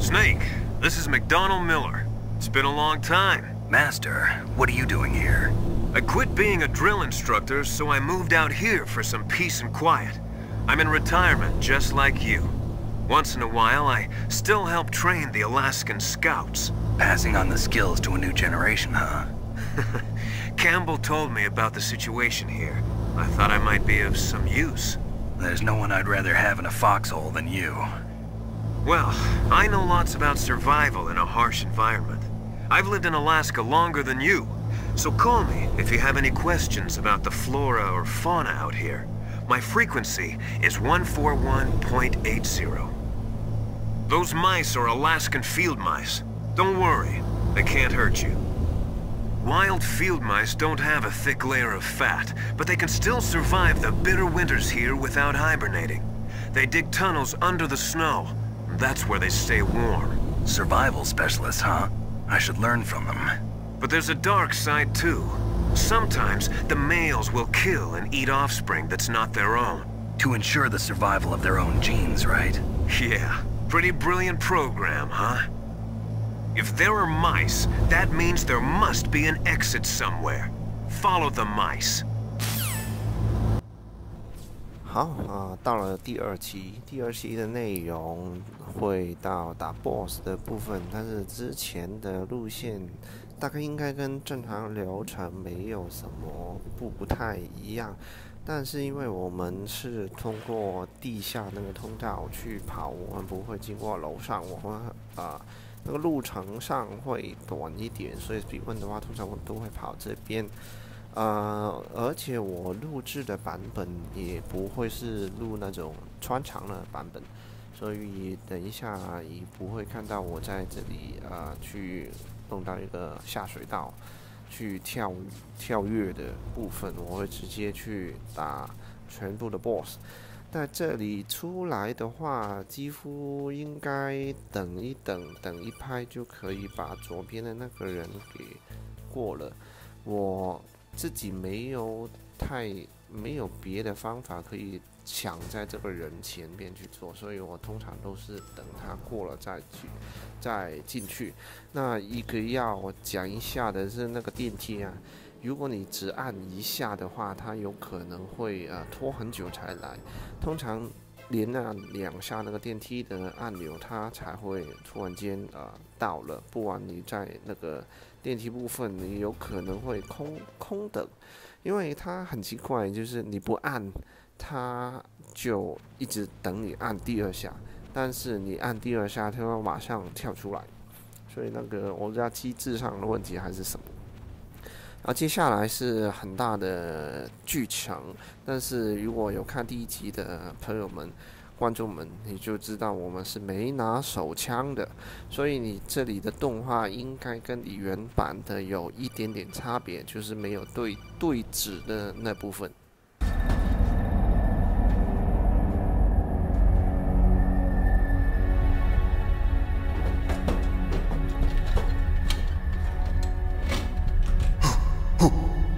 Snake, this is McDonald Miller. It's been a long time. Master, what are you doing here? I quit being a drill instructor, so I moved out here for some peace and quiet. I'm in retirement, just like you. Once in a while, I still help train the Alaskan Scouts. Passing on the skills to a new generation, huh? Campbell told me about the situation here. I thought I might be of some use. There's no one I'd rather have in a foxhole than you. Well, I know lots about survival in a harsh environment. I've lived in Alaska longer than you, so call me if you have any questions about the flora or fauna out here. My frequency is 141.80. Those mice are Alaskan field mice. Don't worry, they can't hurt you. Wild field mice don't have a thick layer of fat, but they can still survive the bitter winters here without hibernating. They dig tunnels under the snow. That's where they stay warm. Survival specialists, huh? I should learn from them. But there's a dark side too. Sometimes the males will kill and eat offspring that's not their own. To ensure the survival of their own genes, right? Yeah, pretty brilliant program, huh? If there are mice, that means there must be an exit somewhere. Follow the mice. 好到了第二期的内容会到打 BOSS 的部分，但是之前的路线大概应该跟正常流程没有什么不太一样，但是因为我们是通过地下那个通道去跑，我们不会经过楼上，我们那个路程上会短一点，所以比问的话，通常我们都会跑这边。而且我录制的版本也不会是录那种穿肠的版本，所以等一下也不会看到我在这里去弄到一个下水道去跳跃的部分，我会直接去打全部的 BOSS。在这里出来的话，几乎应该等一拍就可以把左边的那个人给过了。我自己没有别的方法可以抢在这个人前面去做，所以我通常都是等他过了再进去。那一个要讲一下的是那个电梯啊，如果你只按一下的话，它有可能会拖很久才来。通常连按2下那个电梯的按钮，它才会突然间到了，不然你在那个电梯部分你有可能会空等，因为它很奇怪，就是你不按，它就一直等你按第2下，但是你按第2下，它会马上跳出来，所以那个我不知道机制上的问题还是什么。然后接下来是很大的剧情，但是如果有看第1集的朋友们、观众们，你就知道我们是没拿手枪的，所以你这里的动画应该跟你原版的有一点点差别，就是没有对指的那部分。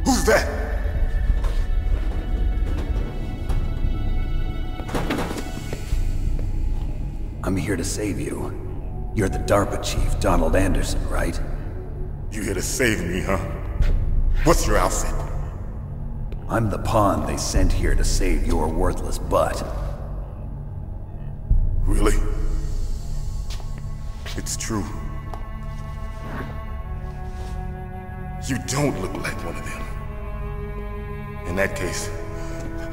Who's that? I'm here to save you. You're the DARPA chief, Donald Anderson, right? You here to save me, huh? What's your outfit? I'm the pawn they sent here to save your worthless butt. Really? It's true. You don't look like one of them. In that case,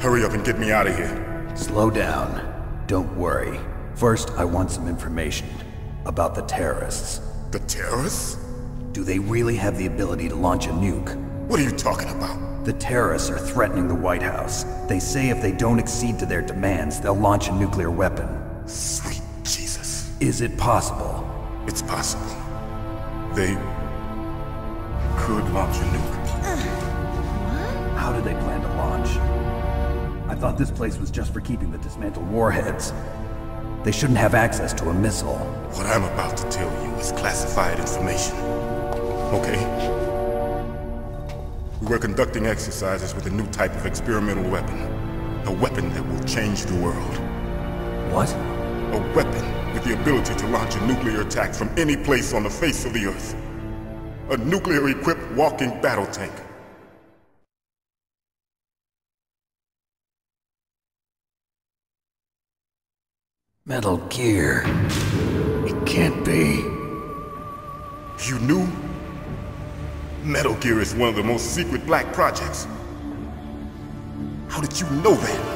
hurry up and get me out of here. Slow down. Don't worry. First, I want some information about the terrorists. The terrorists? Do they really have the ability to launch a nuke? What are you talking about? The terrorists are threatening the White House. They say if they don't accede to their demands, they'll launch a nuclear weapon. Sweet Jesus. Is it possible? It's possible. They could launch a nuke. How do they plan to launch? I thought this place was just for keeping the dismantled warheads. They shouldn't have access to a missile. What I'm about to tell you is classified information. Okay? We were conducting exercises with a new type of experimental weapon. A weapon that will change the world. What? A weapon with the ability to launch a nuclear attack from any place on the face of the Earth. A nuclear-equipped walking battle tank. Metal Gear. It can't be. You knew? Metal Gear is one of the most secret black projects. How did you know that?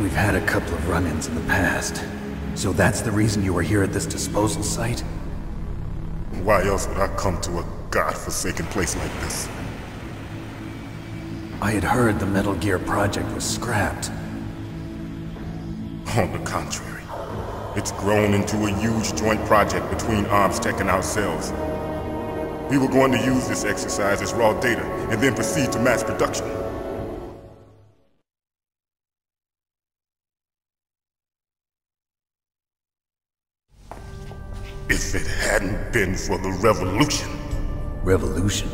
We've had a couple of run-ins in the past. So that's the reason you were here at this disposal site? Why else would I come to a godforsaken place like this? I had heard the Metal Gear project was scrapped. On the contrary, it's grown into a huge joint project between ArmsTech and ourselves. We were going to use this exercise as raw data and then proceed to mass production. If it hadn't been for the revolution... Revolution?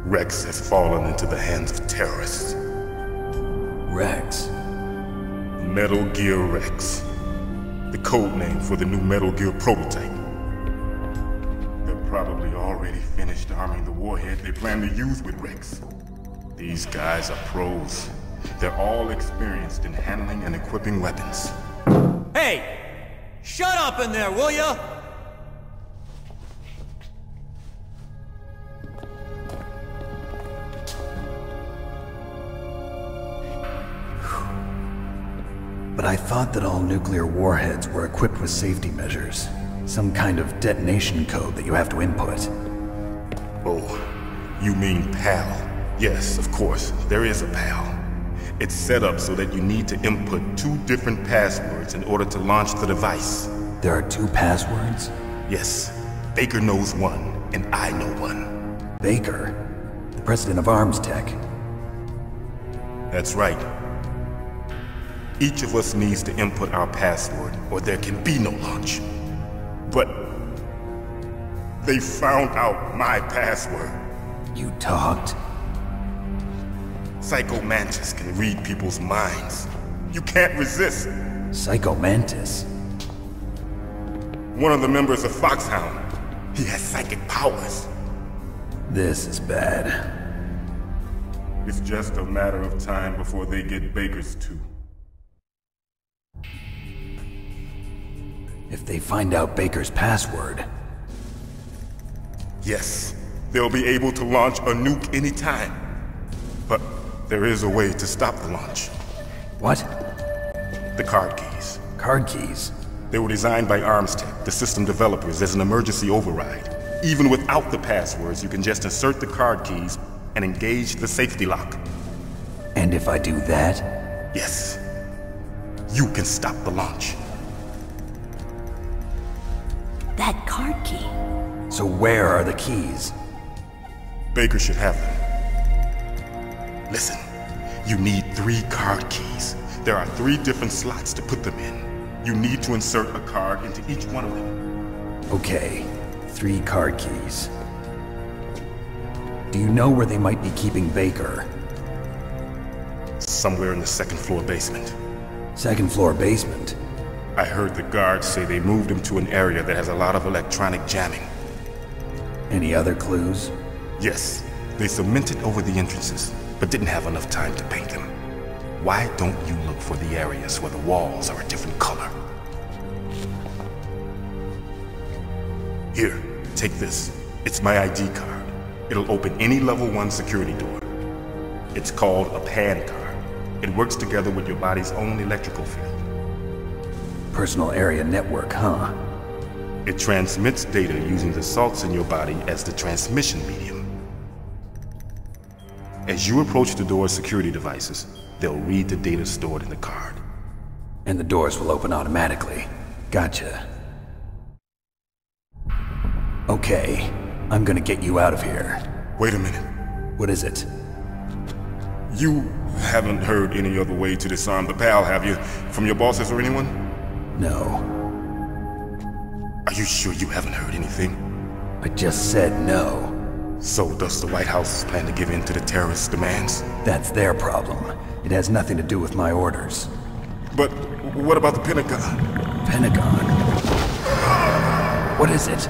Rex has fallen into the hands of terrorists. Rex? Metal Gear Rex. The code name for the new Metal Gear prototype. They're probably already finished arming the warhead they plan to use with Rex. These guys are pros. They're all experienced in handling and equipping weapons. Hey! Shut up in there, will ya? But I thought that all nuclear warheads were equipped with safety measures. Some kind of detonation code that you have to input. Oh, you mean PAL? Yes, of course, there is a PAL. It's set up so that you need to input 2 different passwords in order to launch the device. There are 2 passwords? Yes. Baker knows one, and I know one. Baker? The president of ArmsTech? That's right. Each of us needs to input our password, or there can be no launch. But... they found out my password. You talked? Psycho Mantis can read people's minds. You can't resist. Psycho Mantis? One of the members of Foxhound. He has psychic powers. This is bad. It's just a matter of time before they get Baker's too. If they find out Baker's password... Yes, they'll be able to launch a nuke anytime. But there is a way to stop the launch. What? The card keys. Card keys? They were designed by ArmsTech, the system developers, as an emergency override. Even without the passwords, you can just insert the card keys and engage the safety lock. And if I do that? Yes. You can stop the launch. That card key. So where are the keys? Baker should have them. Listen, you need 3 card keys. There are 3 different slots to put them in. You need to insert a card into each one of them. Okay, 3 card keys. Do you know where they might be keeping Baker? Somewhere in the 2nd floor basement. 2nd floor basement? I heard the guards say they moved him to an area that has a lot of electronic jamming. Any other clues? Yes, they cemented over the entrances, but didn't have enough time to paint them. Why don't you look for the areas where the walls are a different color? Here, take this. It's my ID card. It'll open any level 1 security door. It's called a PAN card. It works together with your body's own electrical field. Personal area network, huh? It transmits data using the salts in your body as the transmission medium. As you approach the door's security devices, they'll read the data stored in the card. And the doors will open automatically. Gotcha. Okay, I'm gonna get you out of here. Wait a minute. What is it? You haven't heard any other way to disarm the PAL, have you? From your bosses or anyone? No. Are you sure you haven't heard anything? I just said no. So does the White House plan to give in to the terrorists' demands? That's their problem. It has nothing to do with my orders. But what about the Pentagon? Pentagon? What is it?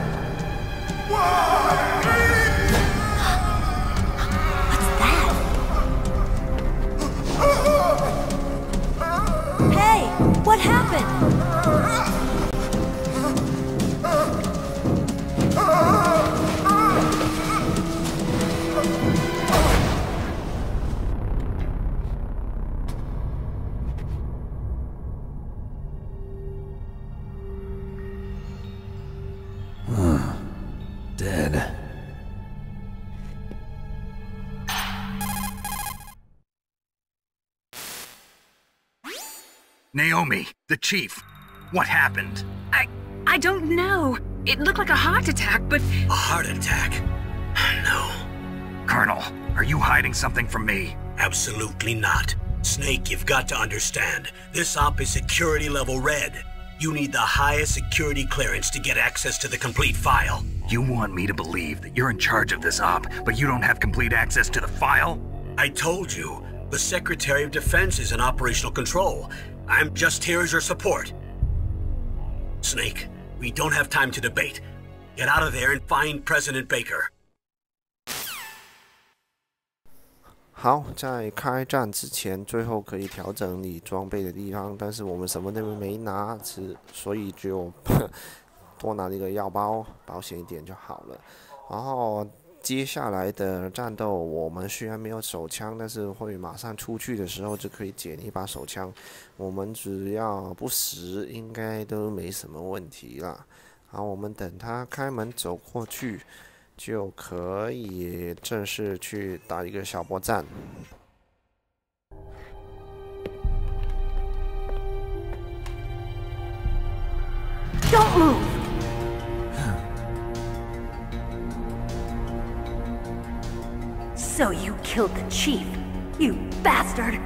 Hey, what happened? Dead. Naomi, the chief. What happened? I don't know. It looked like a heart attack, but... A heart attack? No. Colonel, are you hiding something from me? Absolutely not. Snake, you've got to understand. This op is security level red. You need the highest security clearance to get access to the complete file. You want me to believe that you're in charge of this op, but you don't have complete access to the file? I told you, the Secretary of Defense is in operational control. I'm just here as your support. Snake, we don't have time to debate. Get out of there and find President Baker. 好，在开战之前，最后可以调整你装备的地方，但是我们什么都没拿，所以就多拿了一个药包，保险一点就好了。然后接下来的战斗，我们虽然没有手枪，但是会马上出去的时候就可以捡一把手枪。我们只要不死，应该都没什么问题啦。好，我们等他开门走过去。 就可以正式去打一个小波战。Don't move! So you killed the chief, you bastard!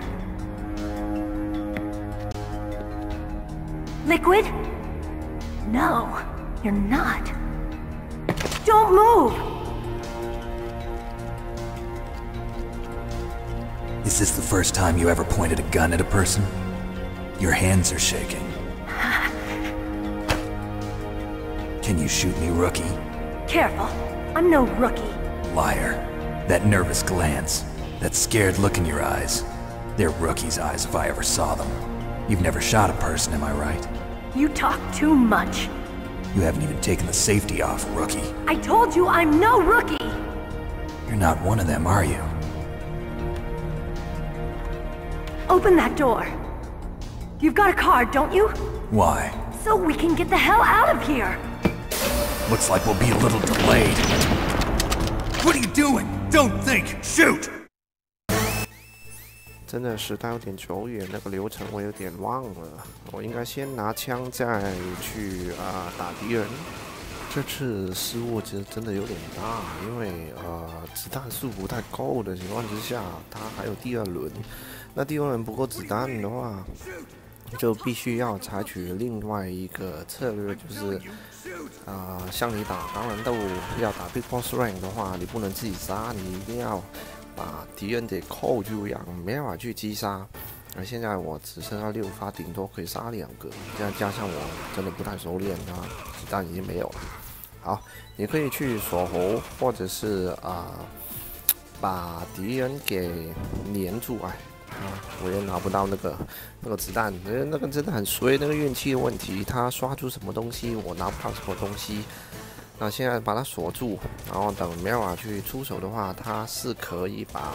Liquid? No, you're not. Don't move! Is this the first time you ever pointed a gun at a person? Your hands are shaking. Can you shoot me, rookie? Careful, I'm no rookie. Liar. That nervous glance, that scared look in your eyes. They're rookie's eyes if I ever saw them. You've never shot a person, am I right? You talk too much. You haven't even taken the safety off, rookie. I told you I'm no rookie! You're not one of them, are you? Open that door. You've got a card, don't you? Why? So we can get the hell out of here! Looks like we'll be a little delayed. What are you doing? Don't think! Shoot! 真的时代有点久远，那个流程我有点忘了。我应该先拿枪再去打敌人。这次失误其实真的有点大，因为子弹数不太够的情况之下，他还有第二轮。那第二轮不够子弹的话，就必须要采取另外一个策略，就是像你打狼人斗要打 Big Boss Rank 的话，你不能自己杀，你一定要。 把敌人给扣住，让没办法去击杀。而现在我只剩下6发，顶多可以杀2个。再加上我真的不太熟练，子弹已经没有了。好，你可以去锁喉，或者是把敌人给黏住。哎，我也拿不到那个子弹，那个真的很衰，那个运气的问题。他刷出什么东西，我拿不到什么东西。 那现在把它锁住，然后等梅尔去出手的话，他是可以把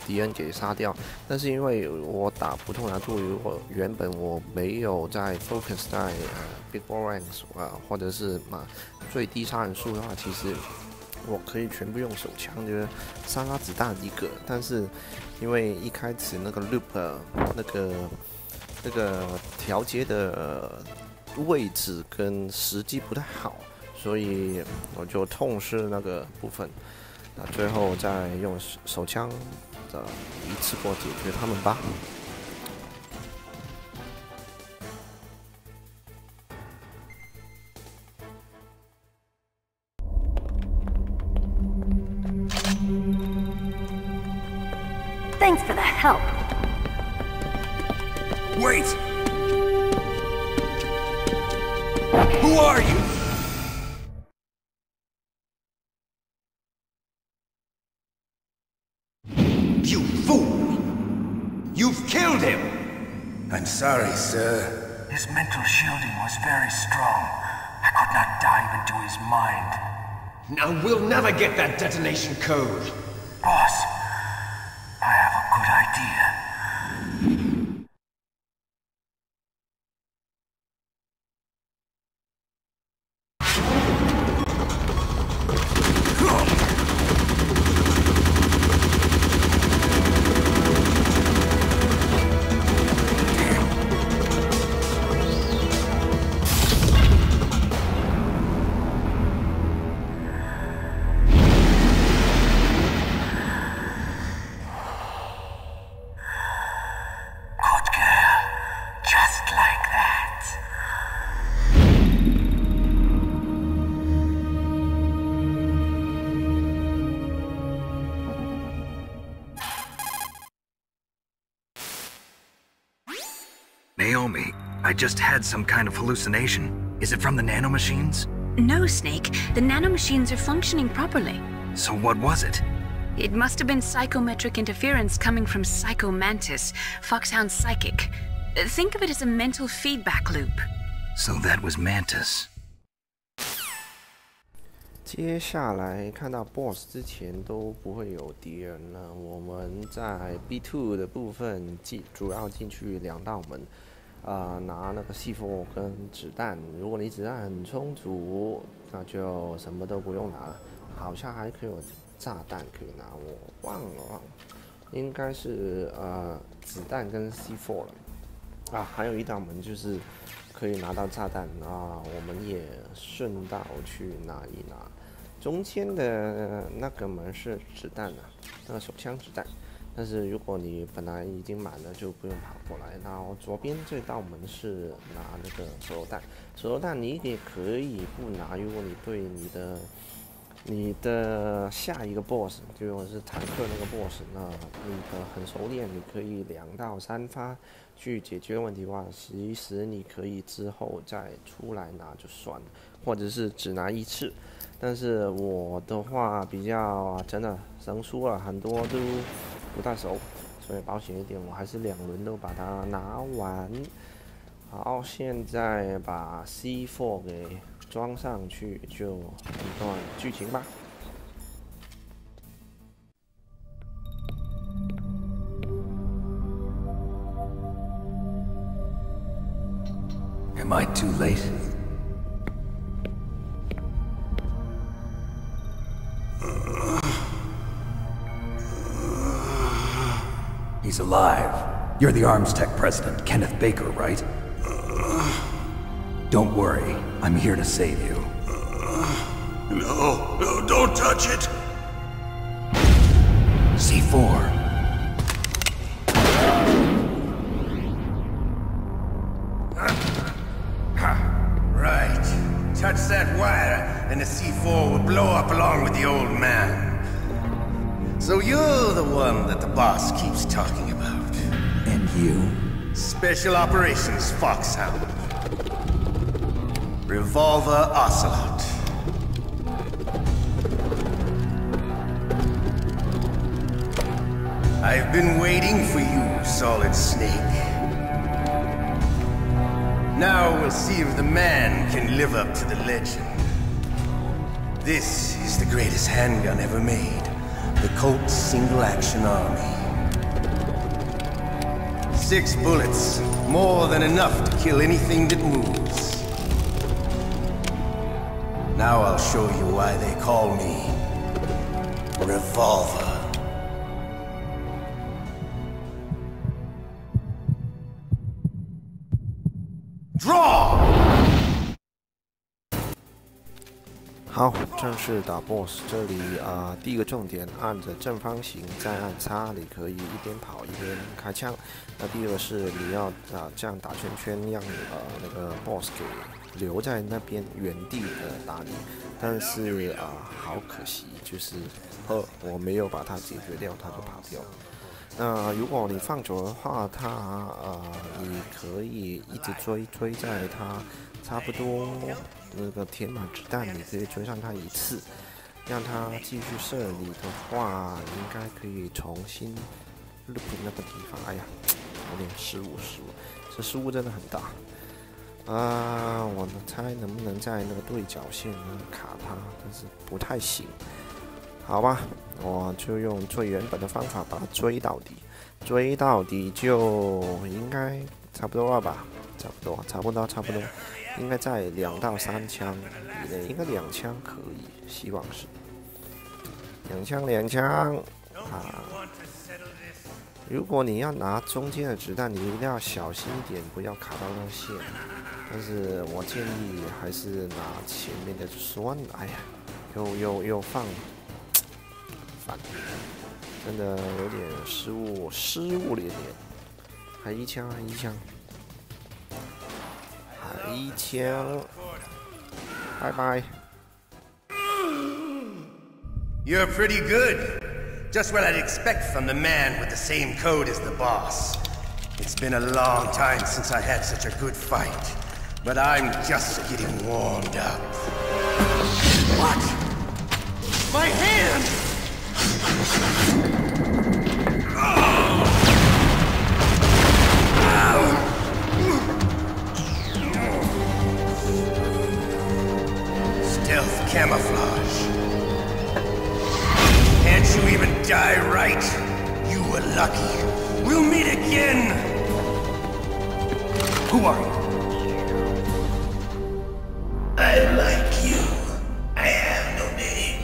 敌人给杀掉。但是因为我打普通难度，如果原本我没有在 focus 在Big Ball Ranks 或者是最低杀人数的话，其实我可以全部用手枪，就是3发子弹一个。但是因为一开始那个 loop 那个调节的位置跟时机不太好。 所以我就痛失那个部分，那最后再用手枪一次过解决他们吧。Thanks for the help. Wait! Who are you? You fool! You've killed him! I'm sorry, sir. His mental shielding was very strong. I could not dive into his mind. Now we'll never get that detonation code. Boss, I have a good idea. Naomi, I just had some kind of hallucination. Is it from the nanomachines? No, Snake. The nanomachines are functioning properly. So what was it? It must have been psychometric interference coming from Psycho Mantis, Foxhound's psychic. Think of it as a mental feedback loop. So that was Mantis. 接下来看到 BOSS 之前都不会有敌人了。我们在 B2 的部分主要进去2道门，拿那个 C4 跟子弹。如果你子弹很充足，那就什么都不用拿了。好像还可以有炸弹可以拿，我忘了，应该是子弹跟 C4 了。还有一道门就是可以拿到炸弹啊，我们也顺道去拿一拿。中间的那个门是子弹那个手枪子弹。但是如果你本来已经满了，就不用跑过来。然后左边这道门是拿那个手榴弹，手榴弹你也可以不拿，如果你对你的下一个 boss 就是坦克那个 boss， 那你的很熟练，你可以2到3发去解决问题的话，其实你可以之后再出来拿就算了，或者是只拿1次。但是我的话比较真的生疏了，很多都不太熟，所以保险一点，我还是2轮都把它拿完。好，现在把 C4 给装上去，就一段剧情吧。Am I too late? He's alive. You're the Arms Tech president, Kenneth Baker, right? Don't worry, I'm here to save you. No, don't touch it! C4. Right. Touch that wire, and the C4 will blow up along with the old man. So you're the one that the boss keeps talking about. And you? Special Operations Foxhound. Revolver Ocelot. I've been waiting for you, Solid Snake. Now we'll see if the man can live up to the legend. This is the greatest handgun ever made. The Colt Single Action Army. 6 bullets, more than enough to kill anything that moves. Now I'll show you why they call me Revolver. Draw! 好，正式打 BOSS。这里第一个重点，按着正方形，再按叉，你可以一边跑一边开枪。那第二个是你要这样打圈圈，让那个 BOSS 给留在那边原地的打你。但是好可惜，就是我没有把它解决掉，它就跑掉了。如果你放久的话，你可以一直追在它差不多那个填满子弹，你可以追上它一次，让它继续射你的话，应该可以重新 loop 那个地方。哎呀，有点失误，这失误真的很大。我猜能不能在那个对角线卡它，但是不太行。好吧，我就用最原本的方法把它追到底，追到底就应该差不多了吧？差不多，应该在2到3枪以内，应该2枪可以，希望是2枪啊！如果你要拿中间的子弹，你一定要小心一点，不要卡到那线。但是我建议还是拿前面的酸。哎呀，又放。 真的有点失误连连，还一枪，拜拜。 You're pretty good. Just what I'd expect from the man with the same code as the boss. It's been a long time since I had such a good fight, but I'm just getting warmed up. What? My hand! Stealth camouflage. Can't you even die right? You were lucky. We'll meet again! Who are you? I like you. I have no name.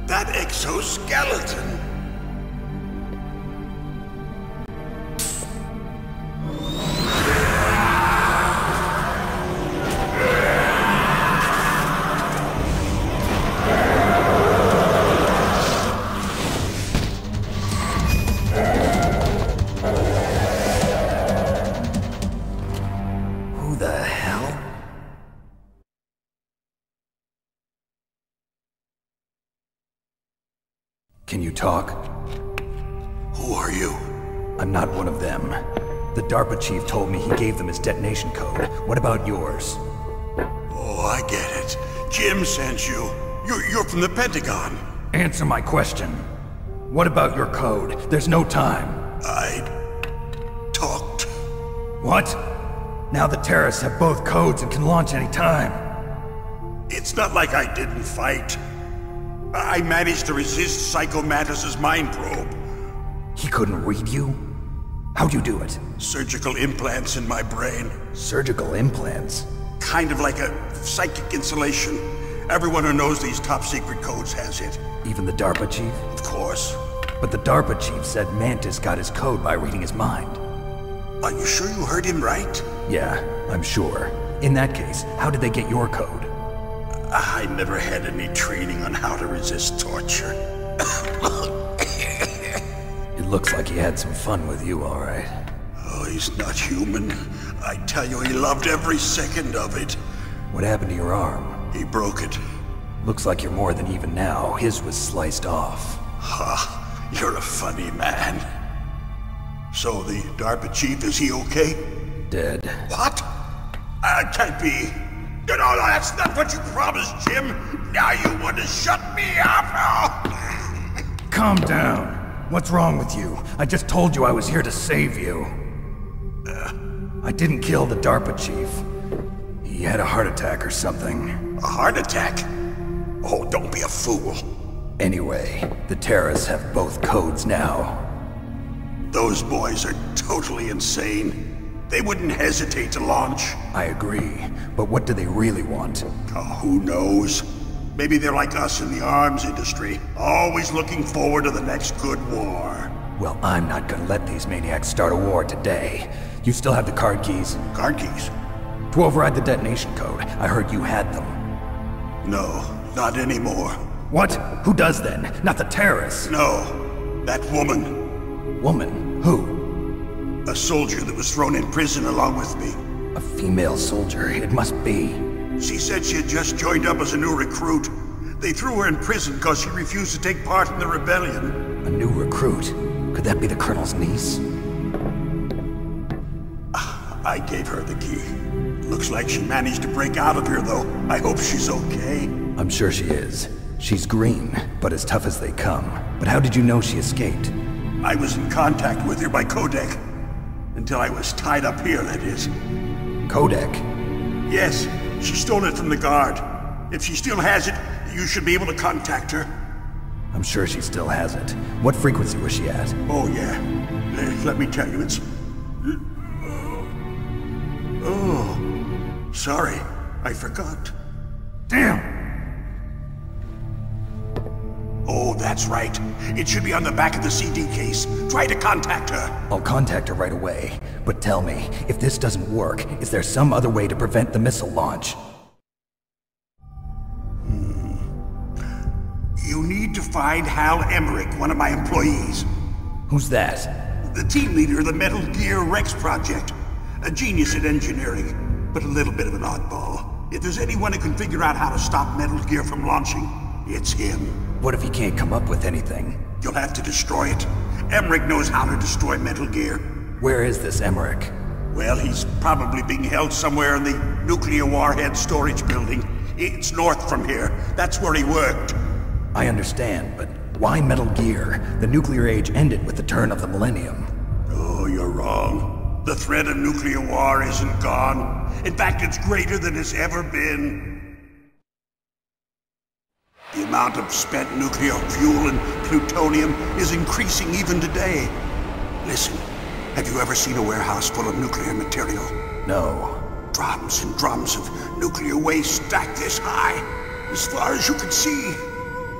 That exoskeleton. Who the hell? Can you talk? Who are you? I'm not one of them. The DARPA chief told me he gave them his detonation code. What about yours? Oh, I get it. Jim sent you. You're from the Pentagon. Answer my question. What about your code? There's no time. I talked. What? Now the terrorists have both codes and can launch any time. It's not like I didn't fight. I managed to resist Psycho Mantis's mind probe. He couldn't read you? How'd you do it? Surgical implants in my brain. Surgical implants? Kind of like a psychic insulation. Everyone who knows these top secret codes has it. Even the DARPA chief? Of course. But the DARPA chief said Mantis got his code by reading his mind. Are you sure you heard him right? Yeah, I'm sure. In that case, how did they get your code? I never had any training on how to resist torture. It looks like he had some fun with you, all right. Oh, he's not human. I tell you, he loved every second of it. What happened to your arm? He broke it. Looks like you're more than even now. His was sliced off. Ha, you're a funny man. So the DARPA chief, is he okay? Dead. What? Can't be. No, that's not what you promised, Jim. Now you want to shut me up? Calm down. What's wrong with you? I just told you I was here to save you. I didn't kill the DARPA chief. He had a heart attack or something. A heart attack? Oh, don't be a fool. Anyway, the terrorists have both codes now. Those boys are totally insane. They wouldn't hesitate to launch. I agree, but what do they really want? Oh, who knows? Maybe they're like us in the arms industry, always looking forward to the next good war. Well, I'm not gonna let these maniacs start a war today. You still have the card keys? Card keys? To override the detonation code. I heard you had them. No, not anymore. What? Who does then? Not the terrorists? No, that woman. Woman? Who? A soldier that was thrown in prison along with me. A female soldier, it must be. She said she had just joined up as a new recruit. They threw her in prison because she refused to take part in the rebellion. A new recruit? Could that be the Colonel's niece? I gave her the key. Looks like she managed to break out of here, though. I hope she's okay. I'm sure she is. She's green, but as tough as they come. But how did you know she escaped? I was in contact with her by codec. Until I was tied up here, that is. Codec? Yes, she stole it from the guard. If she still has it, you should be able to contact her. I'm sure she still has it. What frequency was she at? Oh, yeah. Let me tell you, it's... Oh, sorry. I forgot. Damn! Oh, that's right. It should be on the back of the CD case. Try to contact her. I'll contact her right away. But tell me, if this doesn't work, is there some other way to prevent the missile launch? You need to find Hal Emmerich, one of my employees. Who's that? The team leader of the Metal Gear Rex project. A genius at engineering, but a little bit of an oddball. If there's anyone who can figure out how to stop Metal Gear from launching, it's him. What if he can't come up with anything? You'll have to destroy it. Emmerich knows how to destroy Metal Gear. Where is this Emmerich? Well, he's probably being held somewhere in the nuclear warhead storage building. It's north from here. That's where he worked. I understand, but why Metal Gear? The nuclear age ended with the turn of the millennium. Oh, you're wrong. The threat of nuclear war isn't gone. In fact, it's greater than it's ever been. The amount of spent nuclear fuel and plutonium is increasing even today. Listen, have you ever seen a warehouse full of nuclear material? No. Drums and drums of nuclear waste stacked this high, as far as you can see.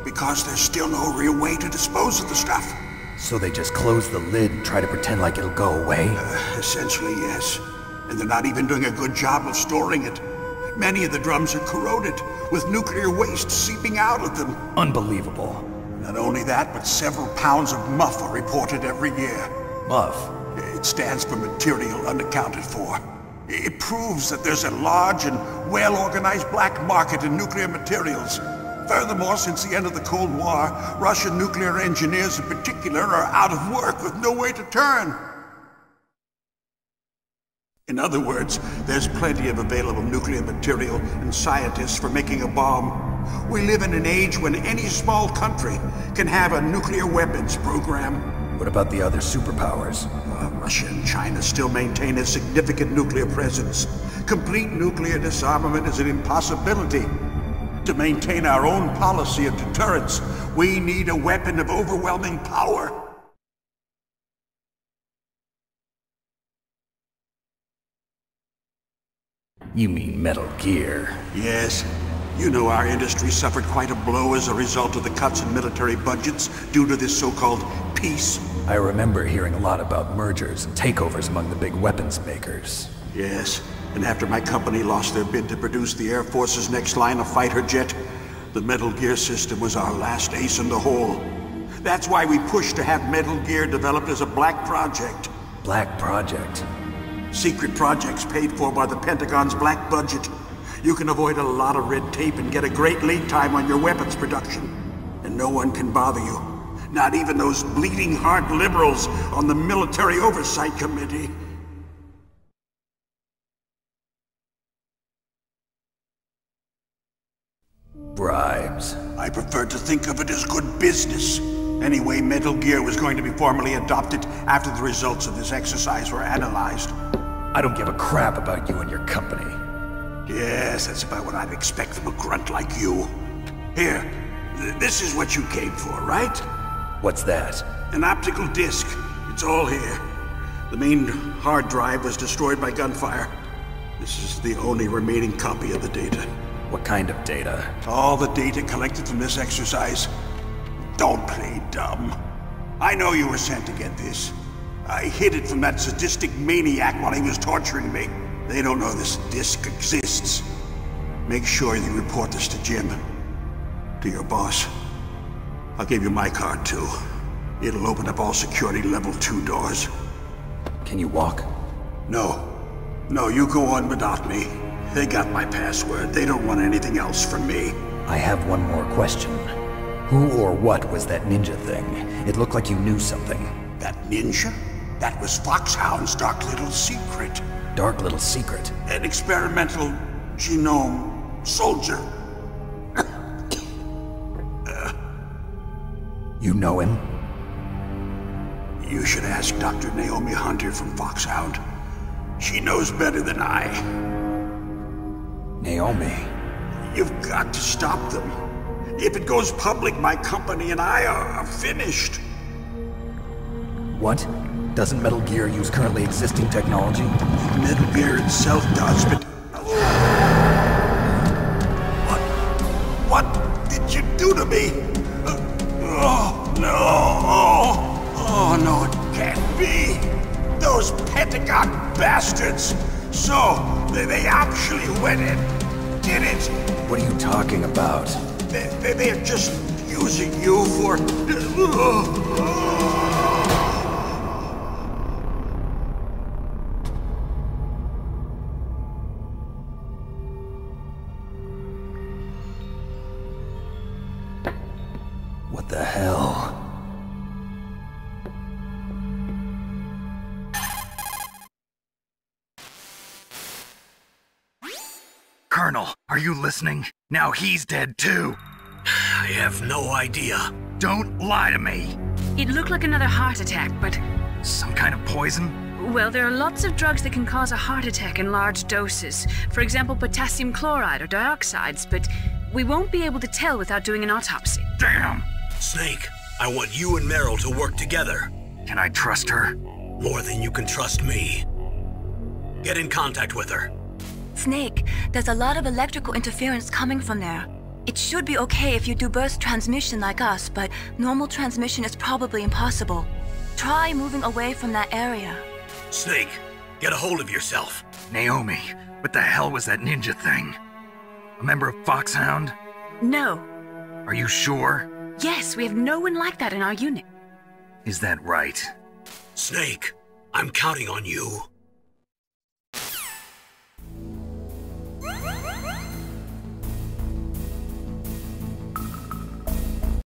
Because there's still no real way to dispose of the stuff. So they just close the lid and try to pretend like it'll go away? Essentially, yes. And they're not even doing a good job of storing it. Many of the drums are corroded, with nuclear waste seeping out of them. Unbelievable. Not only that, but several pounds of MUF are reported every year. MUF? It stands for material unaccounted for. It proves that there's a large and well-organized black market in nuclear materials. Furthermore, since the end of the Cold War, Russian nuclear engineers in particular are out of work with no way to turn. In other words, there's plenty of available nuclear material and scientists for making a bomb. We live in an age when any small country can have a nuclear weapons program. What about the other superpowers? Russia and China still maintain a significant nuclear presence. Complete nuclear disarmament is an impossibility. To maintain our own policy of deterrence, we need a weapon of overwhelming power. You mean Metal Gear? Yes. You know our industry suffered quite a blow as a result of the cuts in military budgets due to this so-called peace. I remember hearing a lot about mergers and takeovers among the big weapons makers. Yes. And after my company lost their bid to produce the Air Force's next line of fighter jet, the Metal Gear system was our last ace in the hole. That's why we pushed to have Metal Gear developed as a black project. Black project? Secret projects paid for by the Pentagon's black budget. You can avoid a lot of red tape and get a great lead time on your weapons production. And no one can bother you. Not even those bleeding heart liberals on the Military Oversight Committee. Bribes. I prefer to think of it as good business. Anyway, Metal Gear was going to be formally adopted after the results of this exercise were analyzed. I don't give a crap about you and your company. Yes, that's about what I'd expect from a grunt like you. Here, this is what you came for, right? What's that? An optical disc. It's all here. The main hard drive was destroyed by gunfire. This is the only remaining copy of the data. What kind of data? All the data collected from this exercise. Don't play dumb. I know you were sent to get this. I hid it from that sadistic maniac while he was torturing me. They don't know this disc exists. Make sure you report this to Jim. To your boss. I'll give you my card too. It'll open up all security level 2 doors. Can you walk? No. No, you go on without me. They got my password. They don't want anything else from me. I have one more question. Who or what was that ninja thing? It looked like you knew something. That ninja? That was Foxhound's dark little secret. Dark little secret? An experimental genome soldier. You know him? You should ask Dr. Naomi Hunter from Foxhound. She knows better than I. Naomi? You've got to stop them. If it goes public, my company and I are finished. What? Doesn't Metal Gear use currently existing technology? Metal Gear itself does, but... What did you do to me? Oh, no! Oh, no, it can't be! Those Pentagon bastards! So, they actually went and did it! What are you talking about? They're just using you for... What the hell? Colonel, are you listening? Now he's dead too. I have no idea. Don't lie to me. It looked like another heart attack, but... Some kind of poison? Well, there are lots of drugs that can cause a heart attack in large doses. For example, potassium chloride or dioxides, but we won't be able to tell without doing an autopsy. Damn! Snake, I want you and Meryl to work together. Can I trust her? More than you can trust me. Get in contact with her. Snake, there's a lot of electrical interference coming from there. It should be okay if you do burst transmission like us, but normal transmission is probably impossible. Try moving away from that area. Snake, get a hold of yourself. Naomi, what the hell was that ninja thing? A member of Foxhound? No. Are you sure? Yes, we have no one like that in our unit. Is that right? Snake, I'm counting on you.